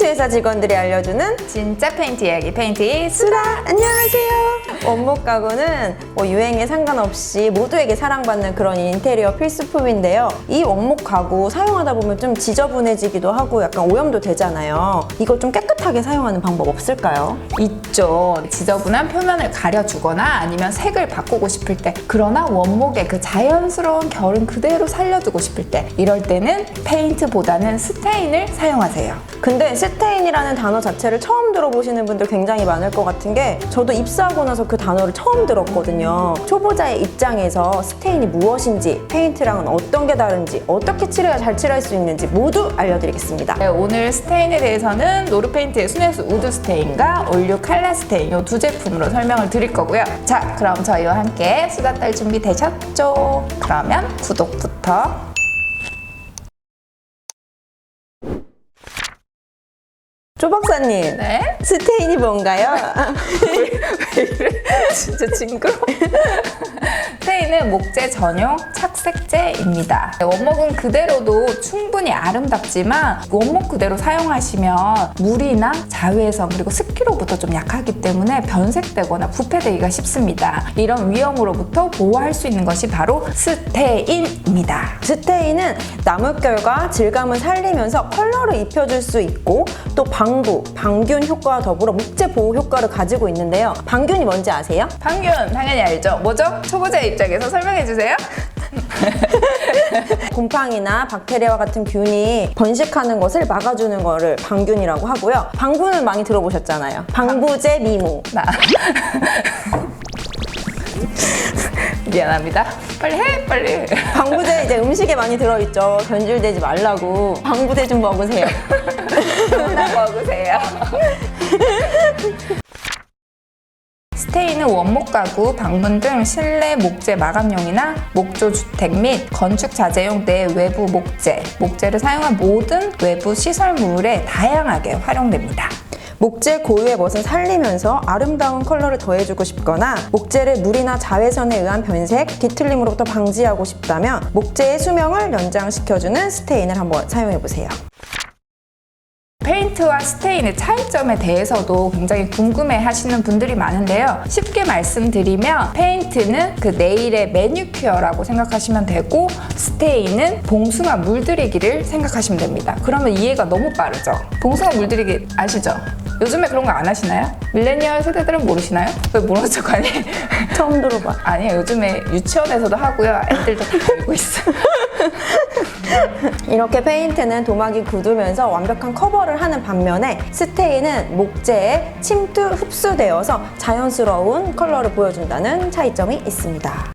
회사 직원들이 알려주는 진짜 페인트 이야기, 페인트 수다. 안녕하세요. 원목 가구는 유행에 상관없이 모두에게 사랑받는 그런 인테리어 필수품인데요. 이 원목 가구 사용하다 보면 좀 지저분해지기도 하고 약간 오염도 되잖아요. 이거 좀 깨끗하게 사용하는 방법 없을까요? 있죠. 지저분한 표면을 가려주거나 아니면 색을 바꾸고 싶을 때, 그러나 원목의 그 자연스러운 결은 그대로 살려두고 싶을 때, 이럴 때는 페인트보다는 스테인을 사용하세요. 근데 스테인이라는 단어 자체를 처음 들어보시는 분들 굉장히 많을 것 같은 게, 저도 입사하고 나서 그 단어를 처음 들었거든요. 초보자의 입장에서 스테인이 무엇인지, 페인트랑은 어떤 게 다른지, 어떻게 칠해야 잘 칠할 수 있는지 모두 알려드리겠습니다. 네, 오늘 스테인에 대해서는 노르페인트의 순회수 우드 스테인과 올류 칼라 스테인 이 두 제품으로 설명을 드릴 거고요. 자, 그럼 저희와 함께 수다 떨 준비 되셨죠? 그러면 구독부터. 조 박사님, 네? 스테인이 뭔가요? 왜 이래? 진짜 징그러워. 스테인은 목재 전용 착색제입니다. 원목은 그대로도 충분히 아름답지만 원목 그대로 사용하시면 물이나 자외선 그리고 습기로부터 좀 약하기 때문에 변색되거나 부패되기가 쉽습니다. 이런 위험으로부터 보호할 수 있는 것이 바로 스테인입니다. 스테인은 나뭇결과 질감을 살리면서 컬러를 입혀줄 수 있고, 또 방부, 방균 효과와 더불어 목재 보호 효과를 가지고 있는데요. 방균이 뭔지 아세요? 방균 당연히 알죠. 뭐죠? 초보자의 입장에서 설명해주세요. 곰팡이나 박테리아와 같은 균이 번식하는 것을 막아주는 거를 방균이라고 하고요. 방부는 많이 들어보셨잖아요. 방부제 미모. 나 미안합니다. 빨리 해, 빨리. 방부제 이제 음식에 많이 들어있죠. 변질되지 말라고. 방부제 좀 먹으세요. 누나 먹으세요. 스테인은 원목 가구, 방문 등 실내 목재 마감용이나 목조 주택 및 건축 자재용 내 외부 목재, 목재를 사용한 모든 외부 시설물에 다양하게 활용됩니다. 목재 고유의 멋을 살리면서 아름다운 컬러를 더해주고 싶거나, 목재를 물이나 자외선에 의한 변색, 뒤틀림으로부터 방지하고 싶다면 목재의 수명을 연장시켜주는 스테인을 한번 사용해보세요. 페인트와 스테인의 차이점에 대해서도 굉장히 궁금해 하시는 분들이 많은데요. 쉽게 말씀드리면 페인트는 그 네일의 매니큐어라고 생각하시면 되고, 스테인은 봉숭아 물들이기를 생각하시면 됩니다. 그러면 이해가 너무 빠르죠? 봉숭아 물들이기 아시죠? 요즘에 그런 거 안 하시나요? 밀레니얼 세대들은 모르시나요? 왜 모르는 척하니? 처음 들어봐. 아니에요. 요즘에 유치원에서도 하고요. 애들도 다 알고 있어. 이렇게 페인트는 도막이 굳으면서 완벽한 커버를 하는 반면에, 스테인은 목재에 침투 흡수되어서 자연스러운 컬러를 보여준다는 차이점이 있습니다.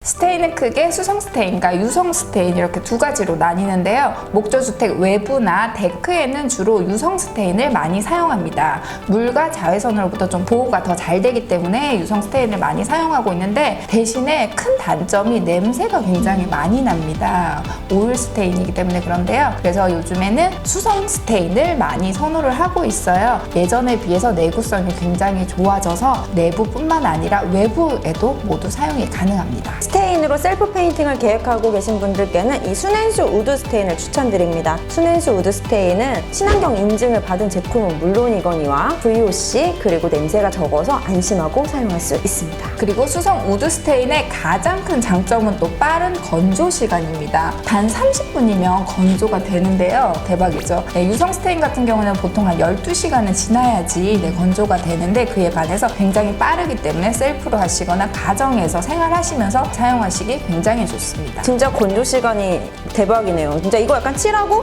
스테인은 크게 수성 스테인과 유성 스테인 이렇게 두 가지로 나뉘는데요. 목조주택 외부나 데크에는 주로 유성 스테인을 많이 사용합니다. 물과 자외선으로부터 좀 보호가 더 잘 되기 때문에 유성 스테인을 많이 사용하고 있는데, 대신에 큰 단점이 냄새가 굉장히 많이 납니다. 오일 스테인이기 때문에 그런데요. 그래서 요즘에는 수성 스테인을 많이 선호를 하고 있어요. 예전에 비해서 내구성이 굉장히 좋아져서 내부뿐만 아니라 외부에도 모두 사용이 가능합니다. 스테인으로 셀프 페인팅을 계획하고 계신 분들께는 이 순앤수 우드 스테인을 추천드립니다. 순앤수 우드 스테인은 친환경 인증을 받은 제품은 물론이거니와 VOC 그리고 냄새가 적어서 안심하고 사용할 수 있습니다. 그리고 수성 우드 스테인의 가장 큰 장점은 또 빠른 건조 시간입니다. 단 30분이면 건조가 되는데요. 대박이죠. 네, 유성 스테인 같은 경우는 보통 한 12시간은 지나야지 건조가 되는데, 그에 반해서 굉장히 빠르기 때문에 셀프로 하시거나 가정에서 생활하시면서 사용하시기 굉장히 좋습니다. 진짜 건조 시간이 대박이네요. 진짜 이거 약간 칠하고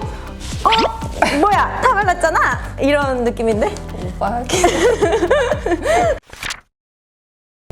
뭐야 다 발랐잖아 이런 느낌인데? 오빠하게.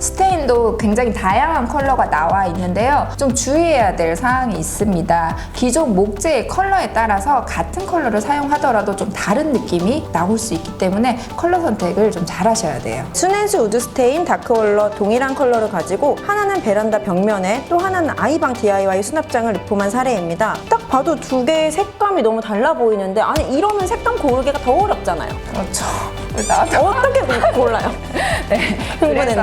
스테인도 굉장히 다양한 컬러가 나와 있는데요. 좀 주의해야 될 사항이 있습니다. 기존 목재의 컬러에 따라서 같은 컬러를 사용하더라도 좀 다른 느낌이 나올 수 있기 때문에 컬러 선택을 좀 잘 하셔야 돼요. 순앤수 우드 스테인 다크컬러 동일한 컬러를 가지고, 하나는 베란다 벽면에 또 하나는 아이방 DIY 수납장을 리폼한 사례입니다. 딱 봐도 두 개의 색감이 너무 달라 보이는데, 아니 이러면 색감 고르기가 더 어렵잖아요. 그렇죠. 나한테 어떻게 골라요? 네, 흥분했네.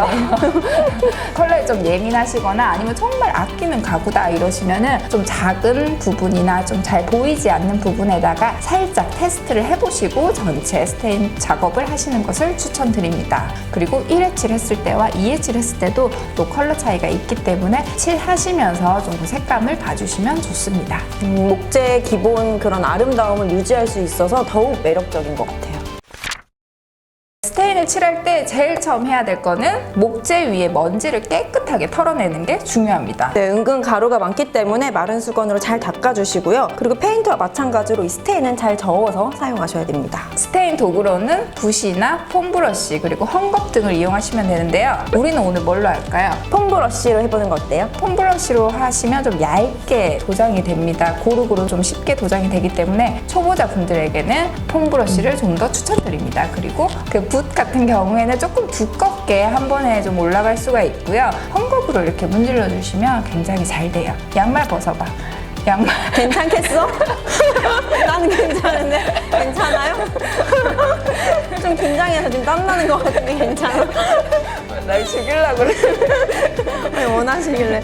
컬러에 좀 예민하시거나 아니면 정말 아끼는 가구다 이러시면은 좀 작은 부분이나 좀 잘 보이지 않는 부분에다가 살짝 테스트를 해보시고 전체 스테인 작업을 하시는 것을 추천드립니다. 그리고 1회칠 했을 때와 2회칠 했을 때도 또 컬러 차이가 있기 때문에 칠하시면서 좀 그 색감을 봐주시면 좋습니다. 목재의 기본 그런 아름다움을 유지할 수 있어서 더욱 매력적인 것 같아요. 스테인을 칠할 때 제일 처음 해야 될 거는 목재 위에 먼지를 깨끗하게 털어내는 게 중요합니다. 네, 은근 가루가 많기 때문에 마른 수건으로 잘 닦아주시고요. 그리고 페인트와 마찬가지로 이 스테인은 잘 저어서 사용하셔야 됩니다. 스테인 도구로는 붓이나 폼브러쉬 그리고 헝겊 등을 이용하시면 되는데요. 우리는 오늘 뭘로 할까요? 폼브러쉬로 해보는 거 어때요? 폼브러쉬로 하시면 좀 얇게 도장이 됩니다. 고루고루 좀 쉽게 도장이 되기 때문에 초보자 분들에게는 폼브러쉬를 좀 더 추천드립니다. 그리고 그 붓 같은 경우에는 조금 두껍게 한 번에 좀 올라갈 수가 있고요. 헝겊으로 이렇게 문질러 주시면 굉장히 잘 돼요. 양말 벗어봐. 양말 괜찮겠어? 나는 괜찮은데 괜찮아요? 좀 긴장해서 지금 땀나는 것 같은데 괜찮아? 날 죽이려고 그래. 네, 원하시길래.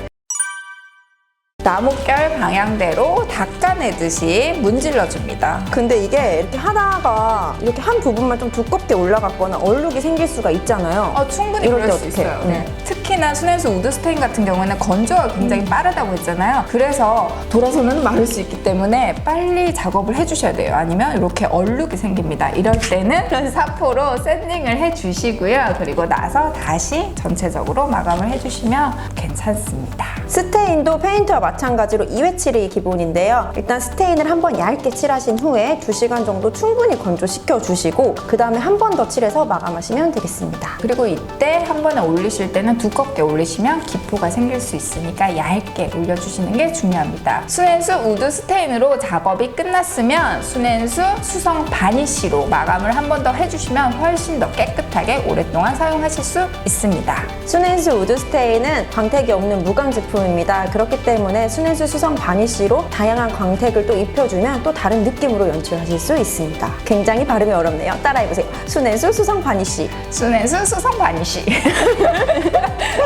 나뭇결 방향대로 닦아내듯이 문질러줍니다. 근데 이게 이렇게 하다가 이렇게 한 부분만 좀 두껍게 올라갔거나 얼룩이 생길 수가 있잖아요. 충분히 이럴 그럴 때 수 어떡해요? 있어요. 네. 특히나 순앤수 우드 스테인 같은 경우에는 건조가 굉장히 빠르다고 했잖아요. 그래서 돌아서면 마를 수 있기 때문에 빨리 작업을 해주셔야 돼요. 아니면 이렇게 얼룩이 생깁니다. 이럴 때는 사포로 샌딩을 해주시고요. 그리고 나서 다시 전체적으로 마감을 해주시면 괜찮습니다. 스테인도 페인트와 마찬가지로 2회칠이 기본인데요. 일단 스테인을 한번 얇게 칠하신 후에 2시간 정도 충분히 건조시켜 주시고 그 다음에 한 번 더 칠해서 마감하시면 되겠습니다. 그리고 이때 한 번에 올리실 때는 두껍게 올리시면 기포가 생길 수 있으니까 얇게 올려주시는 게 중요합니다. 순앤수 우드 스테인으로 작업이 끝났으면 순앤수 수성 바니쉬로 마감을 한 번 더 해주시면 훨씬 더 깨끗하게 오랫동안 사용하실 수 있습니다. 순앤수 우드 스테인은 광택이 없는 무광 제품입니다. 그렇기 때문에 순앤수 수성 바니쉬로 다양한 광택을 또 입혀주면 또 다른 느낌으로 연출하실 수 있습니다. 굉장히 발음이 어렵네요. 따라해보세요. 순앤수 수성 바니쉬. 순앤수 수성 바니쉬.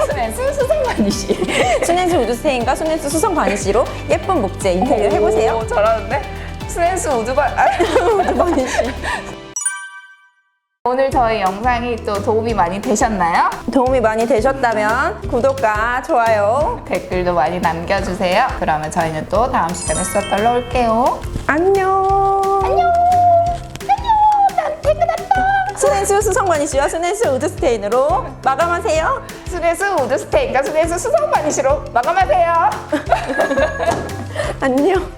순앤수 수성 바니쉬. 순앤수 우드 스테인과 순앤수 수성 바니쉬로 예쁜 목재 인테리어 해보세요. 오, 잘하는데? 순앤수 우드 바니쉬. 오늘 저희 영상이 또 도움이 많이 되셨나요? 도움이 많이 되셨다면 구독과 좋아요. 댓글도 많이 남겨주세요. 그러면 저희는 또 다음 시간에 수업 달러 올게요. 안녕. 안녕. 난 퇴근한다. 순앤수 수성 바니쉬와 순앤수 우드 스테인으로 마감하세요. 순앤수 우드 스테인과 순앤수 수성 바니쉬로 마감하세요. 안녕.